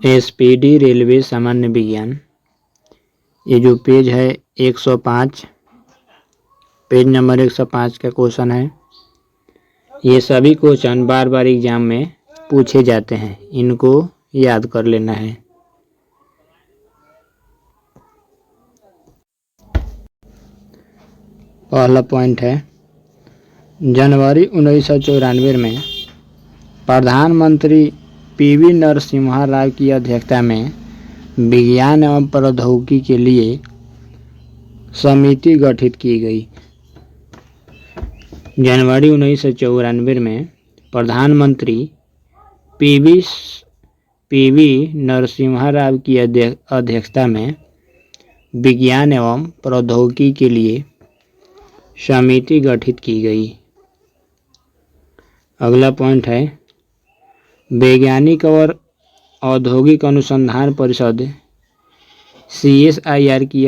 SPD railway सामान्य विज्ञान। ये जो पेज है 105, पेज नंबर 105 का क्वेश्चन है। ये सभी क्वेश्चन बार बार एग्जाम में पूछे जाते हैं, इनको याद कर लेना है। पहला पॉइंट है, जनवरी 1994 में प्रधानमंत्री पीवी नरसिम्हा राव की अध्यक्षता में विज्ञान एवं प्रौद्योगिकी के लिए समिति गठित की गई। जनवरी 1994 में प्रधानमंत्री पीवी नरसिम्हा राव की अध्यक्षता में विज्ञान एवं प्रौद्योगिकी के लिए समिति गठित की गई। अगला पॉइंट है, वैज्ञानिक और औद्योगिक अनुसंधान परिषद CSIR की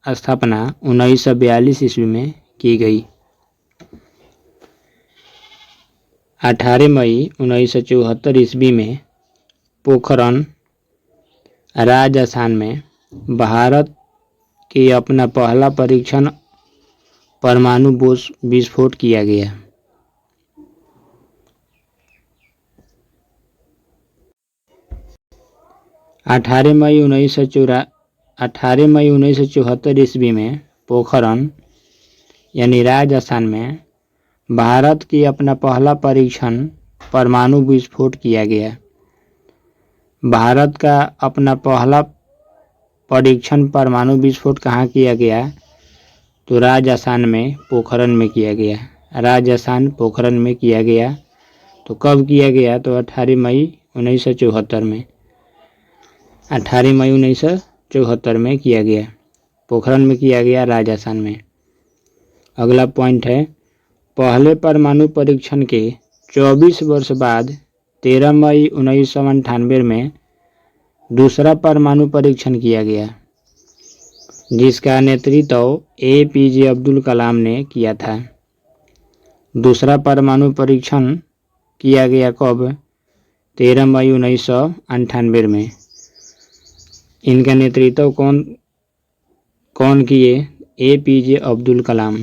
स्थापना 1942 ईस्वी में की गई। 18 मई 1974 ईस्वी में पोखरण राजस्थान में भारत के अपना पहला परीक्षण परमाणु विस्फोट किया गया। अठारह मई 1974 ईस्वी में पोखरण यानी राजस्थान में भारत की अपना पहला परीक्षण परमाणु विस्फोट किया गया। भारत का अपना पहला परीक्षण परमाणु विस्फोट कहाँ किया गया? तो राजस्थान में पोखरण में किया गया। राजस्थान पोखरण में किया गया। तो कब किया गया? तो 18 मई 1974 में। 18 मई 1974 में किया गया, पोखरण में किया गया, राजस्थान में। अगला पॉइंट है, पहले परमाणु परीक्षण के 24 वर्ष बाद 13 मई 1998 में दूसरा परमाणु परीक्षण किया गया, जिसका नेतृत्व APJ अब्दुल कलाम ने किया था। दूसरा परमाणु परीक्षण किया गया कब? 13 मई 1998 में। इनका नेतृत्व कौन किए? APJ अब्दुल कलाम।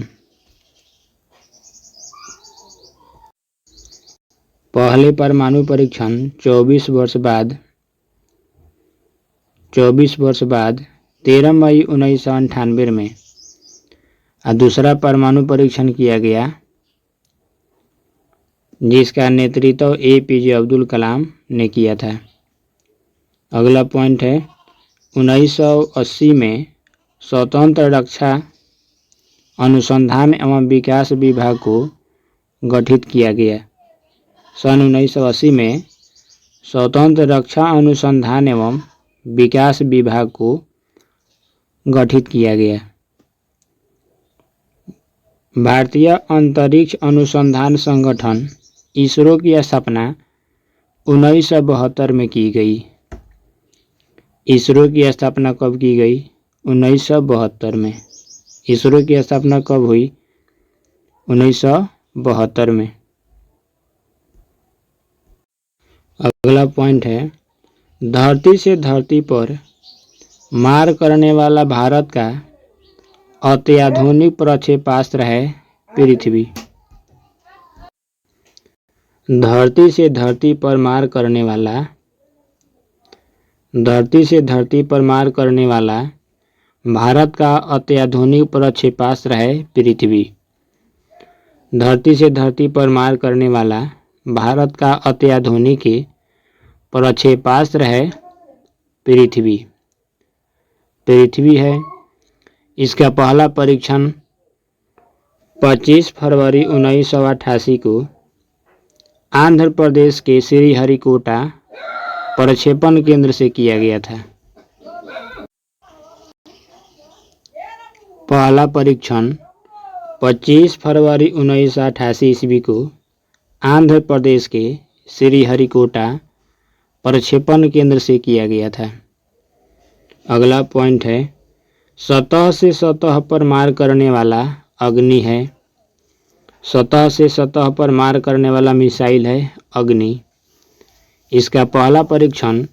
पहले परमाणु परीक्षण 24 वर्ष बाद 13 मई 1998 में और दूसरा परमाणु परीक्षण किया गया, जिसका नेतृत्व APJ अब्दुल कलाम ने किया था। अगला पॉइंट है, 1980 में स्वतंत्र रक्षा अनुसंधान एवं विकास विभाग को गठित किया गया। सन 1980 में स्वतंत्र रक्षा अनुसंधान एवं विकास विभाग को गठित किया गया। भारतीय अंतरिक्ष अनुसंधान संगठन ISRO की स्थापना 1972 में की गई। ISRO की स्थापना कब की गई? 1972 में। ISRO की स्थापना कब हुई? 1972 में। अगला पॉइंट है, धरती से धरती पर मार करने वाला भारत का अत्याधुनिक प्रक्षेपास्त्र है पृथ्वी। धरती से धरती पर मार करने वाला भारत का अत्याधुनिक प्रक्षेपास्त्र है पृथ्वी। धरती से धरती पर मार करने वाला भारत का अत्याधुनिक प्रक्षेपास्त्र है पृथ्वी है। इसका पहला परीक्षण 25 फरवरी 1988 को आंध्र प्रदेश के श्रीहरिकोटा प्रक्षेपण केंद्र से किया गया था। पहला परीक्षण 25 फरवरी 1988 ईस्वी को आंध्र प्रदेश के श्रीहरिकोटा प्रक्षेपण केंद्र से किया गया था। अगला पॉइंट है, सतह से सतह पर मार करने वाला अग्नि है। सतह से सतह पर मार करने वाला मिसाइल है अग्नि। इसका पहला परीक्षण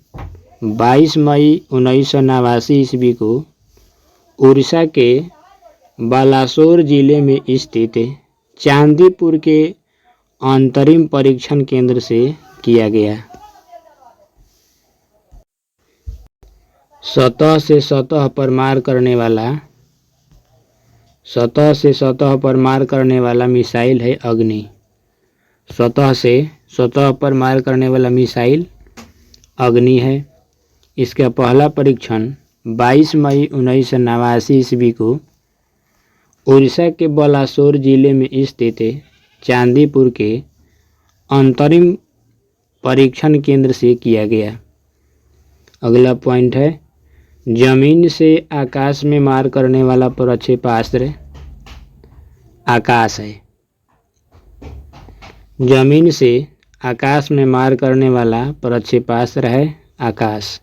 22 मई 1989 ईस्वी को उड़ीसा के बालासोर जिले में स्थित चांदीपुर के अंतरिम परीक्षण केंद्र से किया गया। सतह से सतह पर मार करने वाला मिसाइल है अग्नि। सतह से सतह पर मार करने वाला मिसाइल अग्नि है। इसका पहला परीक्षण 22 मई 1989 ईस्वी को उड़ीसा के बालासोर जिले में स्थित चांदीपुर के अंतरिम परीक्षण केंद्र से किया गया। अगला पॉइंट है, जमीन से आकाश में मार करने वाला प्रक्षेपास्त्र आकाश है। जमीन से आकाश में मार करने वाला प्रक्षेपास्त्र है आकाश।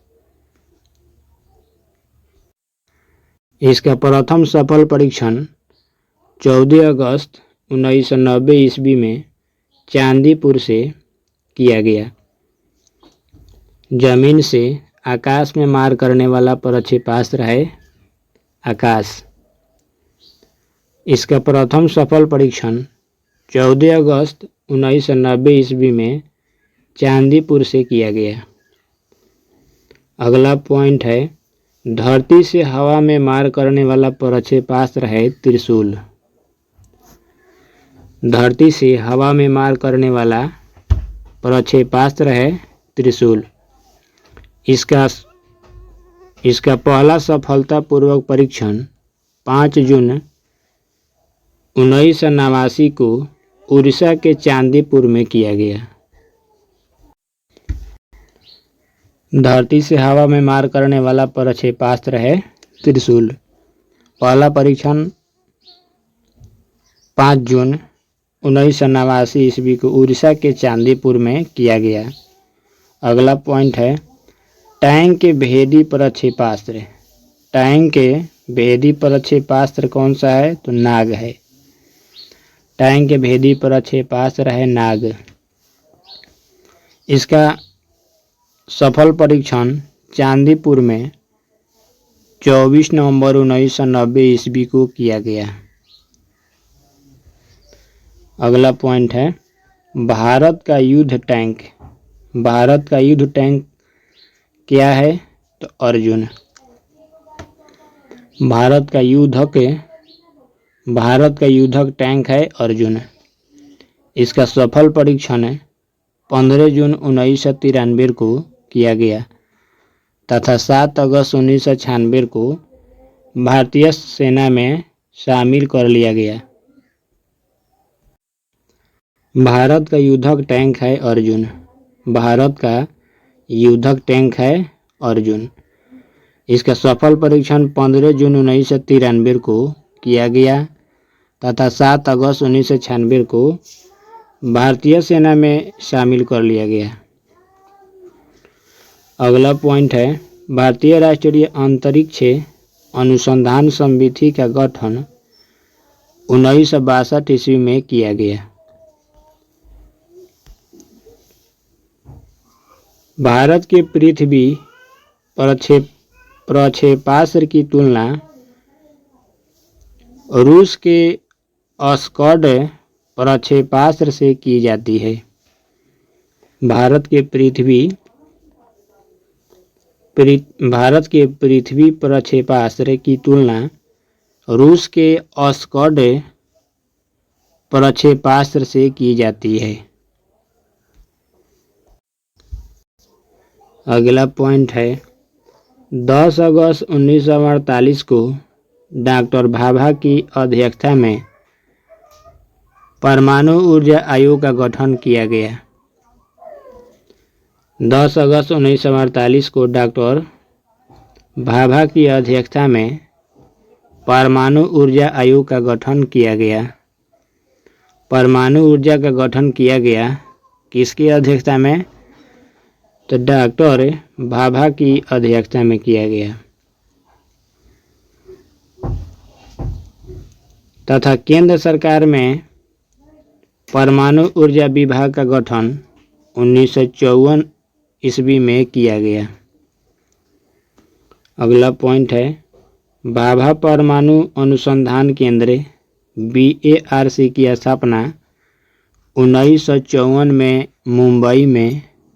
इसका प्रथम सफल परीक्षण 14 अगस्त 1990 ईस्वी में चांदीपुर से किया गया। जमीन से आकाश में मार करने वाला प्रक्षेपास्त्र है आकाश। इसका प्रथम सफल परीक्षण 14 अगस्त 1990 ईस्वी में चांदीपुर से किया गया। अगला पॉइंट है, धरती से हवा में मार करने वाला प्रक्षेपास्त्र है त्रिशूल। धरती से हवा में मार करने वाला प्रक्षेपास्त्र है त्रिशूल। इसका पहला सफलतापूर्वक परीक्षण 5 जून 1989 को उड़ीसा के चांदीपुर में किया गया। धरती से हवा में मार करने वाला प्रक्षेपास्त्र है त्रिशूल। पहला परीक्षण 5 जून 1989 ईस्वी को उड़ीसा के चांदीपुर में किया गया। अगला पॉइंट है, टैंक के भेदी प्रक्षेपास्त्र। टैंक के भेदी प्रक्षेपास्त्र कौन सा है? तो नाग है। टैंक के भेदी प्रक्षेपास्त्र है नाग। इसका सफल परीक्षण चांदीपुर में 24 नवंबर 1990 ईस्वी को किया गया। अगला पॉइंट है, भारत का युद्ध टैंक। भारत का युद्ध टैंक क्या है? तो अर्जुन। भारत का युद्धक टैंक है अर्जुन। इसका सफल परीक्षण 15 जून 1993 को किया गया तथा 7 अगस्त 1996 को भारतीय सेना में शामिल कर लिया गया। भारत का युद्धक टैंक है अर्जुन। भारत का युद्धक टैंक है अर्जुन। इसका सफल परीक्षण 15 जून 1993 को किया गया तथा 7 अगस्त 1996 को भारतीय सेना में शामिल कर लिया गया। अगला पॉइंट है, भारतीय राष्ट्रीय अंतरिक्ष अनुसंधान समिति का गठन 1962 ईस्वी में किया गया। भारत के पृथ्वी प्रक्षेपास्त्र की तुलना रूस के स्कड प्रक्षेपास्त्र से की जाती है। भारत के पृथ्वी प्रक्षेपास्त्र की तुलना रूस के स्कड प्रक्षेपास्त्र से की जाती है। अगला पॉइंट है, 10 अगस्त 1948 को डॉक्टर भाभा की अध्यक्षता में परमाणु ऊर्जा आयोग का गठन किया गया। 10 अगस्त 1948 को डॉक्टर भाभा की अध्यक्षता में परमाणु ऊर्जा आयोग का गठन किया गया। परमाणु ऊर्जा का गठन किया गया किसकी अध्यक्षता में? तो डॉक्टर भाभा की अध्यक्षता में किया गया तथा केंद्र सरकार में परमाणु ऊर्जा विभाग का गठन 1954 ईस्वी में किया गया। अगला पॉइंट है भाभा परमाणु अनुसंधान केंद्र BARC की स्थापना 1954 में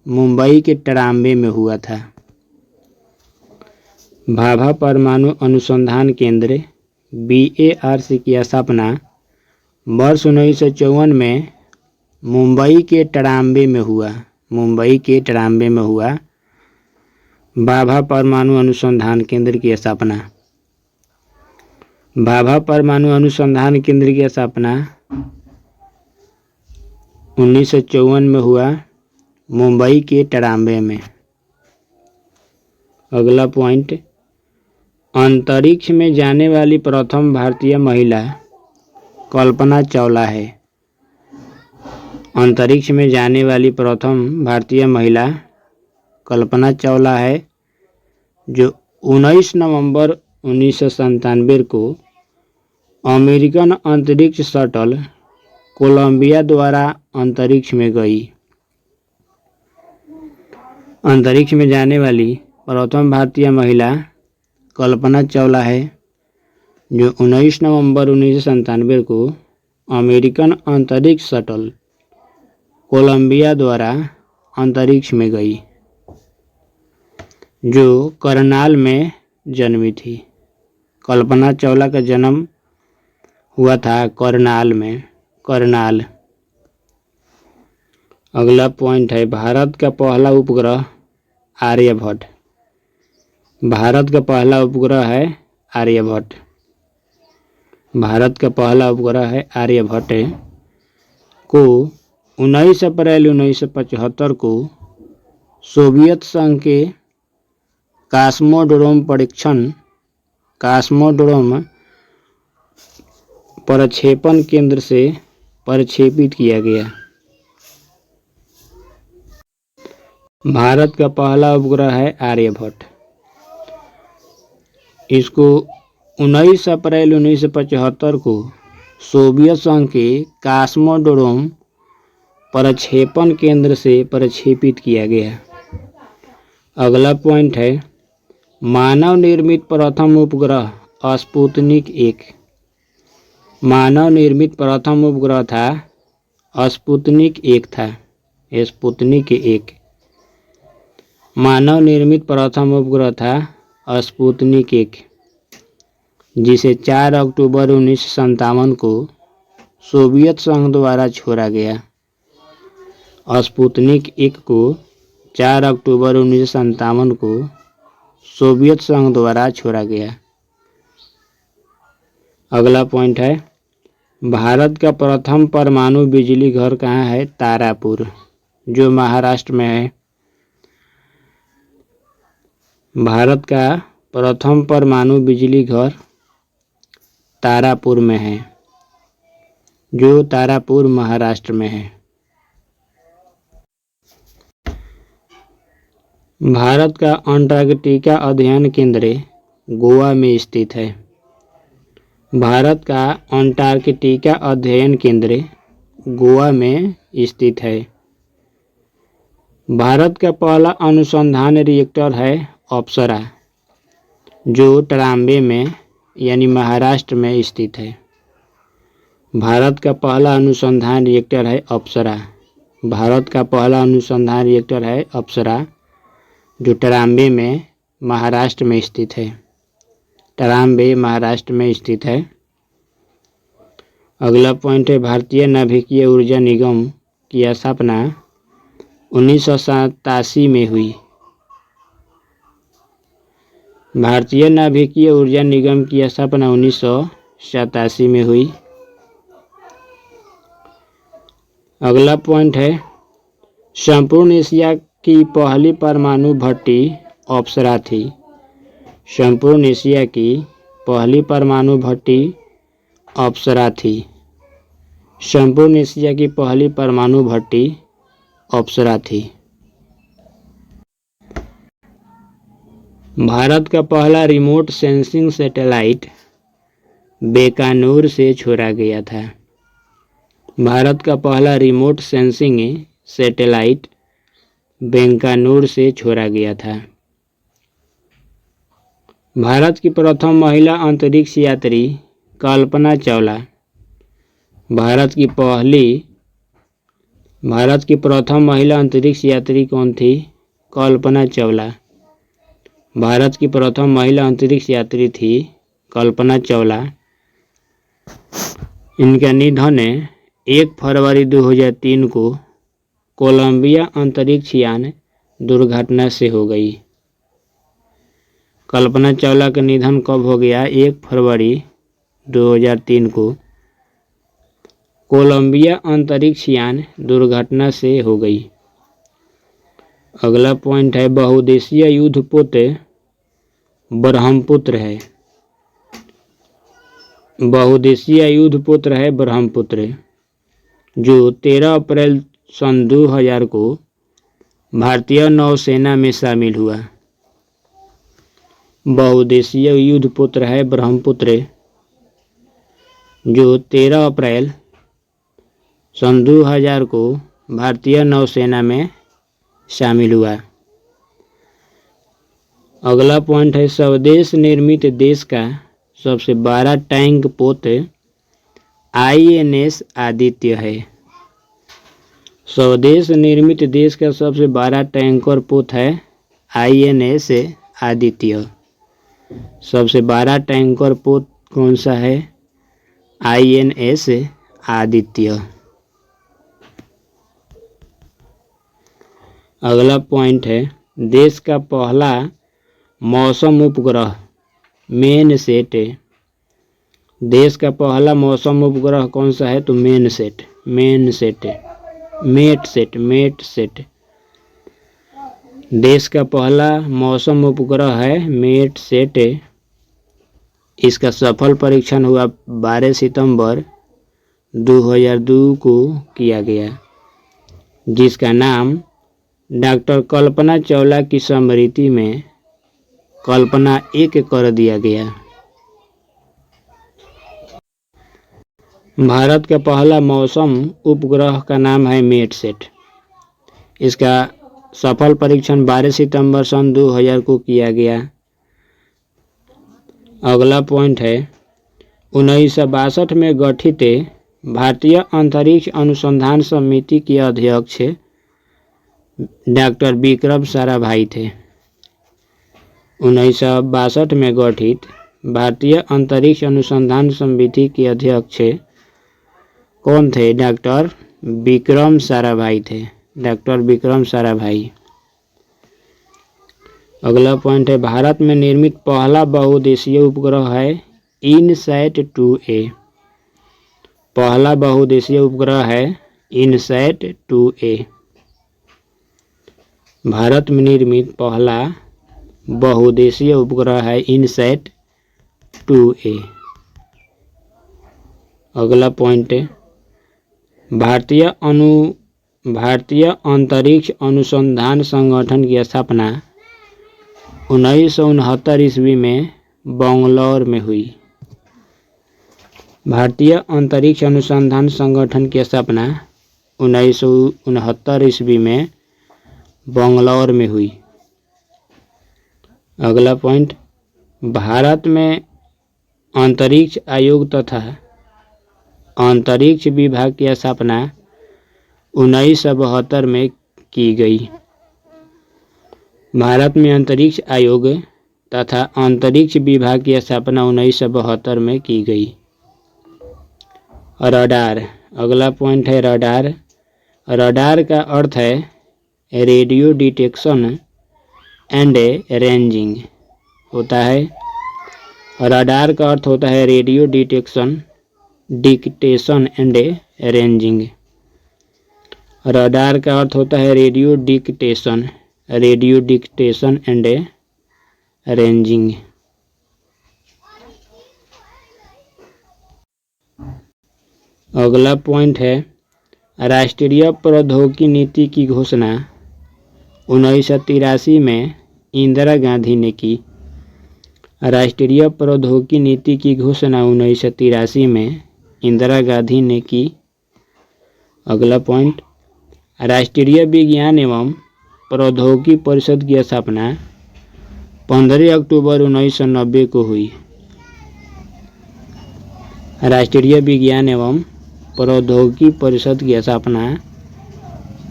मुंबई के ट्राम्बे में हुआ था। भाभा परमाणु अनुसंधान केंद्र BARC की स्थापना वर्ष 1954 में मुंबई के ट्राम्बे में हुआ। भाभा परमाणु अनुसंधान केंद्र की स्थापना। भाभा परमाणु अनुसंधान केंद्र की स्थापना 1954 में हुआ मुंबई के ट्राम्बे में। अगला पॉइंट अंतरिक्ष में जाने वाली प्रथम भारतीय महिला कल्पना चावला है। अंतरिक्ष में जाने वाली प्रथम भारतीय महिला कल्पना चावला है, जो 19 नवंबर 1997 को अमेरिकन अंतरिक्ष शटल कोलंबिया द्वारा अंतरिक्ष में गई। अंतरिक्ष में जाने वाली प्रथम भारतीय महिला कल्पना चावला है, जो 19 नवंबर 1997 को अमेरिकन अंतरिक्ष शटल कोलंबिया द्वारा अंतरिक्ष में गई, जो करनाल में जन्मी थी। कल्पना चावला का जन्म हुआ था करनाल। अगला पॉइंट है भारत का पहला उपग्रह आर्यभट्ट। भारत का पहला उपग्रह है आर्यभट्ट। भारत का पहला उपग्रह है आर्यभट्ट को 19 अप्रैल 1975 को सोवियत संघ के कॉस्मोड्रोम प्रक्षेपण केंद्र से प्रक्षेपित किया गया। भारत का पहला उपग्रह है आर्यभट्ट। इसको 19 अप्रैल 1975 को सोवियत संघ के कॉस्मोड्रोम प्रक्षेपण केंद्र से प्रक्षेपित किया गया। अगला पॉइंट है मानव निर्मित प्रथम उपग्रह स्पुतनिक 1। मानव निर्मित प्रथम उपग्रह था स्पुतनिक 1। मानव निर्मित प्रथम उपग्रह था स्पुतनिक 1, जिसे 4 अक्टूबर 1957 को सोवियत संघ द्वारा छोड़ा गया। स्पुतनिक 1 को 4 अक्टूबर 1957 को सोवियत संघ द्वारा छोड़ा गया। अगला पॉइंट है भारत का प्रथम परमाणु बिजली घर कहाँ है? तारापुर, जो महाराष्ट्र में है। भारत का प्रथम परमाणु बिजली घर तारापुर में है, जो तारापुर महाराष्ट्र में है। भारत का अंटार्कटिका अध्ययन केंद्र गोवा में स्थित है। भारत का अंटार्कटिका अध्ययन केंद्र गोवा में स्थित है। भारत का पहला अनुसंधान रिएक्टर है अप्सरा, जो ट्राम्बे में यानी महाराष्ट्र में स्थित है। भारत का पहला अनुसंधान रिएक्टर है अप्सरा। भारत का पहला अनुसंधान रिएक्टर है अप्सरा, जो ट्राम्बे में महाराष्ट्र में स्थित है। ट्राम्बे महाराष्ट्र में स्थित है। अगला पॉइंट है भारतीय नाभिकीय ऊर्जा निगम की स्थापना 1987 में हुई। भारतीय नाभिकीय ऊर्जा निगम की स्थापना 1987 में हुई। अगला पॉइंट है संपूर्ण एशिया की पहली परमाणु भट्टी अप्सरा थी। संपूर्ण एशिया की पहली परमाणु भट्टी अप्सरा थी। संपूर्ण एशिया की पहली परमाणु भट्टी अप्सरा थी। भारत का पहला रिमोट सेंसिंग सैटेलाइट बीकानेर से छोड़ा गया था। भारत का पहला रिमोट सेंसिंग सैटेलाइट बीकानेर से छोड़ा गया था। भारत की प्रथम महिला अंतरिक्ष यात्री कल्पना चावला। भारत की प्रथम महिला अंतरिक्ष यात्री कौन थी? कल्पना चावला। भारत की प्रथम महिला अंतरिक्ष यात्री थी कल्पना चावला। इनका निधन 1 फरवरी 2003 को कोलंबिया अंतरिक्ष यान दुर्घटना से हो गई। कल्पना चावला का निधन कब हो गया? 1 फरवरी 2003 को कोलंबिया अंतरिक्ष यान दुर्घटना से हो गई। अगला पॉइंट है बहुउद्देशीय युद्धपोत ब्रह्मपुत्र है। बहुउद्देशीय युद्धपोत है ब्रह्मपुत्र, जो 13 अप्रैल सन 2000 को भारतीय नौसेना में शामिल हुआ। बहुउद्देशीय युद्धपोत है ब्रह्मपुत्र, जो 13 अप्रैल सन 2000 को भारतीय नौसेना में शामिल हुआ। अगला पॉइंट है स्वदेश निर्मित देश का सबसे बड़ा टैंक पोत INS आदित्य है। स्वदेश निर्मित देश का सबसे बड़ा टैंकर पोत है INS आदित्य। सबसे बड़ा टैंकर पोत कौन सा है? INS आदित्य। अगला पॉइंट है देश का पहला मौसम उपग्रह मेनसेट। देश का पहला मौसम उपग्रह कौन सा है? तो मेटसेट। देश का पहला मौसम उपग्रह है मेटसेट। इसका सफल परीक्षण हुआ 12 सितंबर 2002 को किया गया, जिसका नाम डॉक्टर कल्पना चावला की स्मृति में कल्पना 1 कर दिया गया। भारत का पहला मौसम उपग्रह का नाम है मेटसेट। इसका सफल परीक्षण 12 सितंबर सन 2000 को किया गया। अगला पॉइंट है 1962 में गठित भारतीय अंतरिक्ष अनुसंधान समिति के अध्यक्ष डॉक्टर विक्रम साराभाई थे। 1962 में गठित भारतीय अंतरिक्ष अनुसंधान समिति के अध्यक्ष कौन थे? डॉक्टर विक्रम साराभाई थे। डॉक्टर विक्रम साराभाई। अगला पॉइंट है भारत में निर्मित पहला बहुउद्देशीय उपग्रह है इनसैट 2A। पहला बहुउद्देशीय उपग्रह है इनसैट 2A। भारत में निर्मित पहला बहुउद्देशीय उपग्रह है इनसैट 2A। अगला पॉइंट है भारतीय अंतरिक्ष अनुसंधान संगठन की स्थापना 1969 ईस्वी में बंगलौर में हुई। भारतीय अंतरिक्ष अनुसंधान संगठन की स्थापना 1969 ईस्वी में बंगलौर में हुई। अगला पॉइंट भारत में अंतरिक्ष आयोग तथा अंतरिक्ष विभाग की स्थापना 1972 में की गई। भारत में अंतरिक्ष आयोग तथा अंतरिक्ष विभाग की स्थापना 1972 में की गई। रडार। अगला पॉइंट है रडार। रडार का अर्थ है रेडियो डिटेक्शन एंड रेंजिंग होता है। रडार का अर्थ होता है radio detection and ranging. Radar का अर्थ होता है रेडियो डिटेक्शन एंड रेंजिंग। अगला पॉइंट है राष्ट्रीय प्रौद्योगिकी नीति की घोषणा 1983 में इंदिरा गांधी ने की। राष्ट्रीय प्रौद्योगिकी नीति की घोषणा 1983 में इंदिरा गांधी ने की। अगला पॉइंट राष्ट्रीय विज्ञान एवं प्रौद्योगिकी परिषद की स्थापना 15 अक्टूबर 1990 को हुई। राष्ट्रीय विज्ञान एवं प्रौद्योगिकी परिषद की स्थापना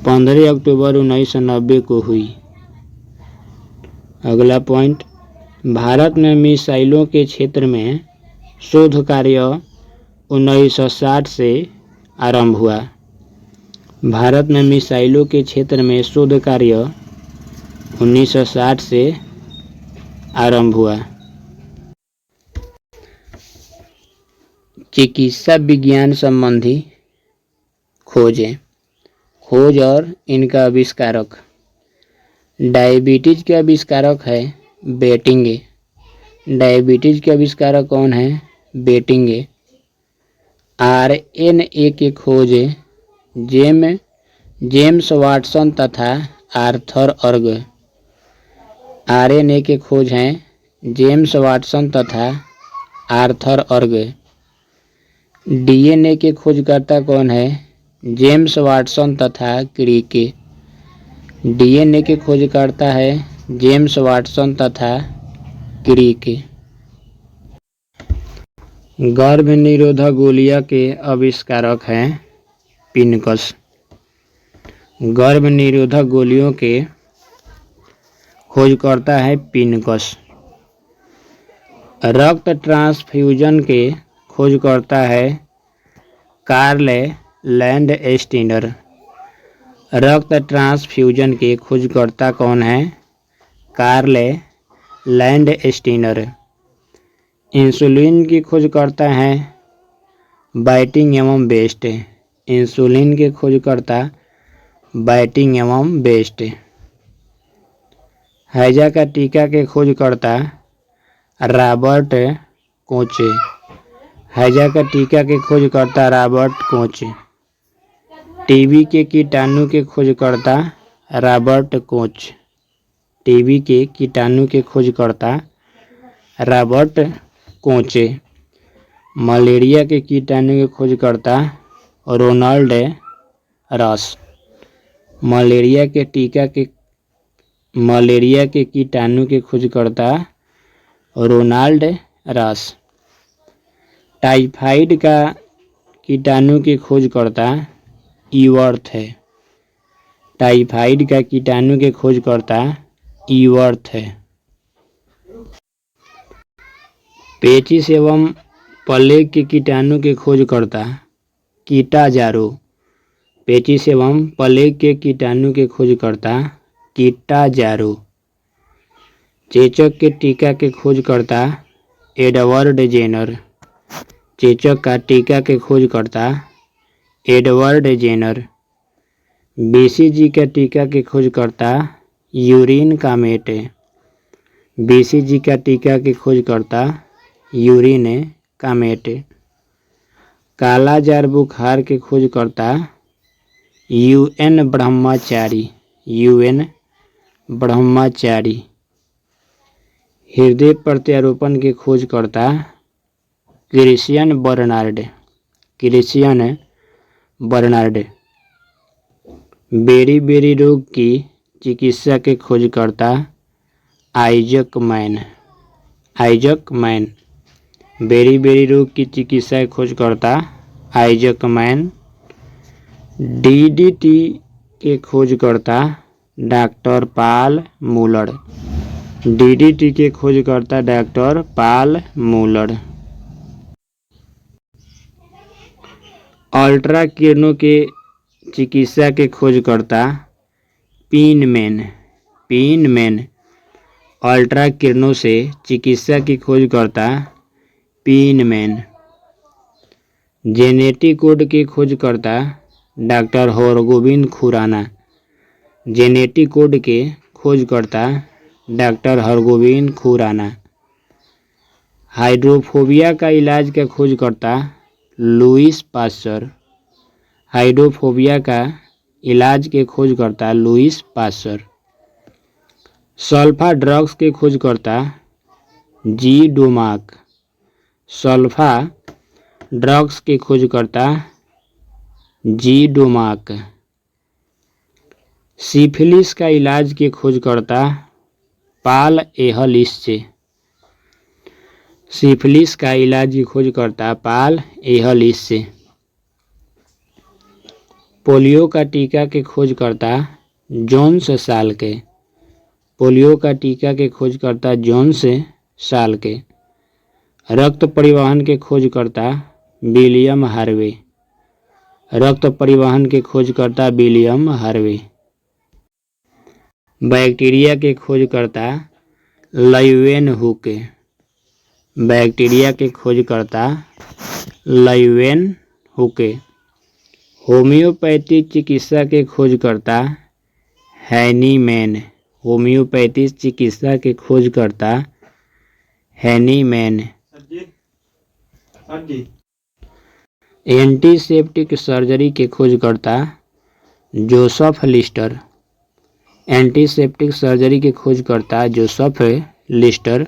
15 अक्टूबर 1990 को हुई। अगला पॉइंट, भारत में मिसाइलों के क्षेत्र में शोध कार्य 1960 से आरंभ हुआ। भारत में मिसाइलों के क्षेत्र में शोध कार्य 1960 से आरंभ हुआ। चिकित्सा विज्ञान संबंधी खोजें। खोज और इनका आविष्कारक। डायबिटीज के आविष्कारक है बेटिंगे। डायबिटीज के आविष्कारक कौन है? बेटिंगे। RNA की खोज जेम्स वाटसन तथा आर्थर अर्ग। RNA के खोज हैं जेम्स वाटसन तथा आर्थर अर्ग। DNA के खोजकर्ता कौन है? जेम्स वाटसन तथा क्रिके। DNA के खोजकर्ता है जेम्स वाटसन तथा क्रिके। गर्भ निरोधक गोलियां के आविष्कारक हैं पिनकस। गर्भ निरोधक गोलियों के खोजकर्ता है पिनकस। रक्त ट्रांसफ्यूजन के खोजकर्ता है कार्ल लैंडस्टीनर। रक्त ट्रांसफ्यूजन के खोजकर्ता कौन है? Karl Landsteiner. इंसुलिन की खोजकर्ता हैं बाइटिंग एवं बेस्ट। इंसुलिन के खोजकर्ता बाइटिंग एवं बेस्ट। हैजा का टीका के खोजकर्ता रॉबर्ट कोच। हैजा का टीका के खोजकर्ता रॉबर्ट कोच। टीबी के कीटाणु के खोजकर्ता रॉबर्ट कोच। टीबी के कीटाणु के खोजकर्ता रॉबर्ट कोचे। मलेरिया के कीटाणु के खोजकर्ता रोनाल्ड रॉस। मलेरिया के कीटाणु के खोजकर्ता रोनाल्ड रॉस। टाइफाइड का कीटाणु के खोजकर्ता ईवर्थ है। टाइफाइड का कीटाणु के खोजकर्ता ईवर्थ है। पेचिस एवं प्लेग के कीटाणु के खोजकर्ता कीटाजारो। पेचिस एवं प्लेग के कीटाणु के खोजकर्ता कीटाजारो। चेचक के टीका के खोजकर्ता एडवर्ड जेनर। चेचक का टीका के खोजकर्ता एडवर्ड जेनर। BCG का टीका के खोजकर्ता यूरिन कामेट। BCG का टीका के खोजकर्ता यूरिन कामेट। कालाजार बुखार के खोजकर्ता UN ब्रह्मचारी। UN ब्रह्मचारी। हृदय प्रत्यारोपण के खोजकर्ता क्रिश्चियन बर्नार्ड। Christian Barnard. बेरी रोग की चिकित्सा के खोजकर्ता आइजक मैन। Eijkman. बेरी रोग की चिकित्सा के खोजकर्ता आइजक मैन। DDT के खोजकर्ता डॉक्टर पाल मूलर। DDT के खोजकर्ता डॉक्टर पाल मूलर। अल्ट्रा किरणों के चिकित्सा के खोजकर्ता पिनमैन। पिनमैन। अल्ट्रा किरणों से चिकित्सा की खोजकर्ता पिनमैन। जेनेटिक कोड के खोजकर्ता doctor Hargobind Khorana. Genetic code के खोजकर्ता डॉक्टर हरगोविंद खुराना। हाइड्रोफोबिया का इलाज का खोजकर्ता लुईस पास्चर। हाइड्रोफोबिया का इलाज के खोजकर्ता लुईस पास्चर। सल्फा ड्रग्स के खोजकर्ता जी डोमाक। सल्फा ड्रग्स के खोजकर्ता जी डोमाक। सिफिलिस का इलाज के खोजकर्ता पाल एहलिस से। सिफिलिस का इलाज की खोजकर्ता पाल एहलिस से। पोलियो का टीका के खोजकर्ता जोन्स साल के। पोलियो का टीका के खोजकर्ता जोन्स साल के। रक्त परिवहन के खोजकर्ता विलियम हार्वे। रक्त परिवहन के खोजकर्ता विलियम हार्वे। बैक्टीरिया के खोजकर्ता लेeuwenhoek। बैक्टीरिया के खोजकर्ता लेeuwenhoek। होम्योपैथिक चिकित्सा के खोजकर्ता हैनीमैन। होम्योपैथिक चिकित्सा के खोजकर्ता हैनीमैन। एंटीसेप्टिक सर्जरी के खोजकर्ता जोसेफ लिस्टर। एंटीसेप्टिक सर्जरी के खोजकर्ता जोसेफ लिस्टर।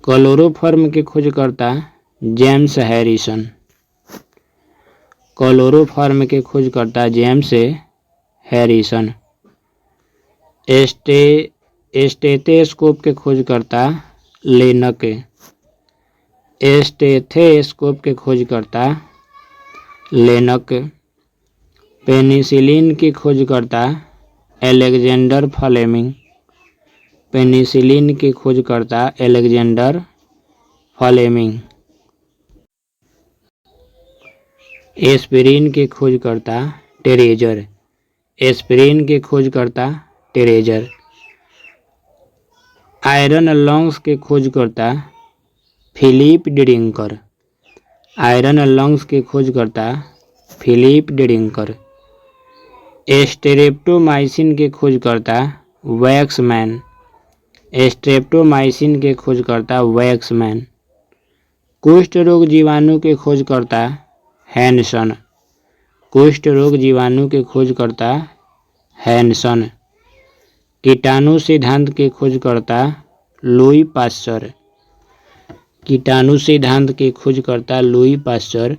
क्लोरोफॉर्म के खोजकर्ता जेम्स हैरिसन। क्लोरोफॉर्म के खोजकर्ता जेम्स हैरिसन। स्टेथोस्कोप के खोजकर्ता लेनक। स्टेथोस्कोप के खोजकर्ता लेनक। पेनिसिलिन के खोजकर्ता अलेक्जेंडर फ्लेमिंग। पेनिसिलिन के खोजकर्ता अलेक्जेंडर फ्लेमिंग। एस्पिरिन के खोजकर्ता टेरेजर। एस्पिरिन के खोजकर्ता टेरेजर। आयरन लंग्स के खोजकर्ता फिलिप डिरिंकर। आयरन लंग्स के खोजकर्ता फिलिप डिरिंकर। स्ट्रेप्टोमाइसिन के खोजकर्ता वैक्समैन। स्ट्रेप्टोमाइसिन के खोजकर्ता वैक्समैन। कुष्ठ रोग जीवाणु के खोजकर्ता हैनसन। कुष्ठ रोग जीवाणु के खोजकर्ता हैनसन। कीटाणु सिद्धांत के खोजकर्ता लुई पाश्चर। कीटाणु सिद्धांत के खोजकर्ता लुई पाश्चर।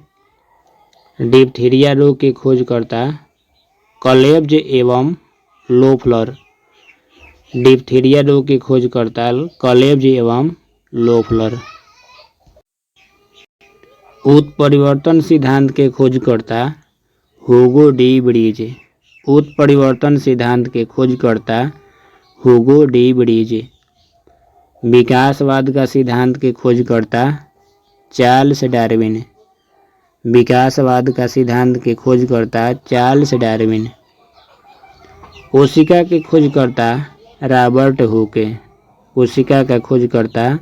डिप्थीरिया रोग के खोजकर्ता क्लेब्स एवं लोफलर। डिप्थीरिया रोग के खोजकर्ता क्लेब्स एवं लोफलर। उत्परिवर्तन सिद्धांत के खोजकर्ता हुगो डी ब्रिज। उत्परिवर्तन सिद्धांत के खोजकर्ता हुगो डी ब्रिज। विकासवाद का सिद्धांत के खोजकर्ता चार्ल्स डार्विन। विकासवाद का सिद्धांत के खोजकर्ता चार्ल्स डार्विन। कोशिका के खोजकर्ता रॉबर्ट हुक। कोशिका का खोजकर्ता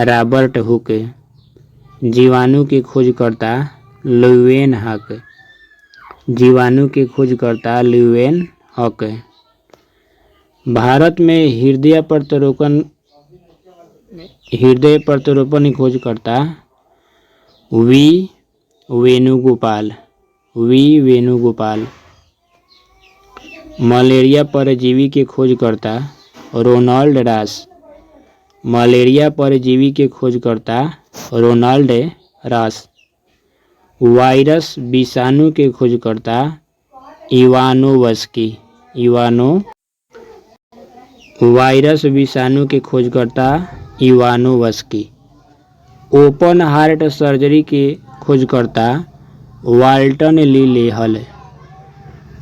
रॉबर्ट हुक। जीवाणु के खोजकर्ता लेeuwenhoek। जीवाणु के खोजकर्ता लेeuwenhoek। भारत में हृदय प्रत्यारोपण की खोजकर्ता V Venugopal. V Venugopal. Malaria परजीवी के खोजकर्ता रोनाल्ड रॉस। मलेरिया परजीवी के खोजकर्ता रोनाल्ड रॉस। वायरस विषाणु के खोजकर्ता इवानोव्स्की। वायरस विषाणु के खोजकर्ता इवानोव्स्की। ओपन हार्ट सर्जरी के खोजकर्ता वाल्टन लीलेहल।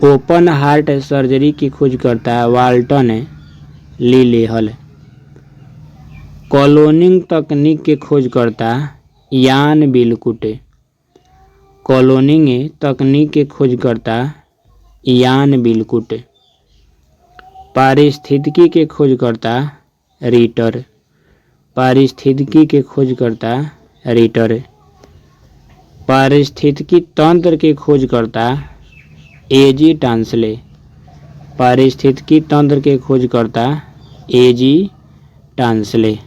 ओपन हार्ट सर्जरी के खोजकर्ता वाल्टन लीलेहल। क्लोनिंग तकनीक के खोजकर्ता यान बिलकुट। क्लोनिंग तकनीक के खोजकर्ता यान बिलकुट। पारिस्थितिकी के खोजकर्ता रिटर। पारिस्थितिकी के खोजकर्ता रिटर। पारिस्थितिकी तंत्र के खोजकर्ता एजी टांसले। पारिस्थितिकी तंत्र के खोजकर्ता एजी टांसले।